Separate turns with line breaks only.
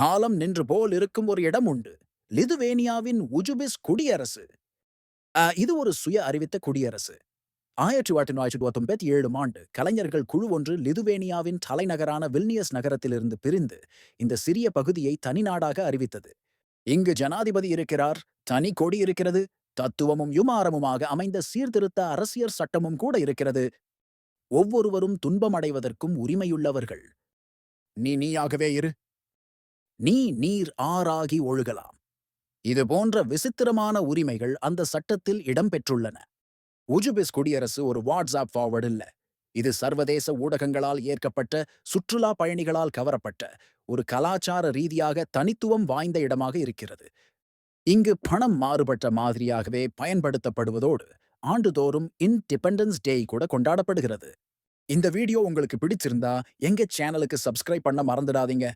காலம் நின்று போல் இருக்கும் ஒரு இடம் உண்டு. லிதுவேனியாவின் உஜுபிஸ் குடியரசு. இது ஒரு சுய அறிவித்த குடியரசு. 1997 ஆண்டு கலைஞர்கள் குழு ஒன்று லிதுவேனியாவின் தலைநகரான வில்னியஸ் நகரத்திலிருந்து பிரிந்து இந்த சிறிய பகுதியை தனிநாடாக அறிவித்தது. இங்கு ஜனாதிபதி இருக்கிறார், தனி கொடி இருக்கிறது, தத்துவமும் யுமாரமுமாக அமைந்த சீர்திருத்த அரசியற் சட்டமும் கூட இருக்கிறது. ஒவ்வொருவரும் துன்பமடைவதற்கும் உரிமையுள்ளவர்கள். நீ நீயாகவே இரு. நீ நீர் ஆறாகி ஒழுகலாம். இது போன்ற விசித்திரமான உரிமைகள் அந்த சட்டத்தில் இடம்பெற்றுள்ளன. உஜுபிஸ் குடியரசு ஒரு வாட்ஸ்ஆப் ஃபார்வர்டு இல்ல. இது சர்வதேச ஊடகங்களால் ஏற்கப்பட்ட, சுற்றுலா பயணிகளால் கவரப்பட்ட, ஒரு கலாச்சார ரீதியாக தனித்துவம் வாய்ந்த இடமாக இருக்கிறது. இங்கு பணம் மாறுபட்ட மாதிரியாகவே பயன்படுத்தப்படுவதோடு ஆண்டுதோறும் இன்டிபெண்டன்ஸ் டே கூட கொண்டாடப்படுகிறது. இந்த வீடியோ உங்களுக்கு பிடிச்சிருந்தா எங்க சேனலுக்கு சப்ஸ்கிரைப் பண்ண மறந்துடாதீங்க.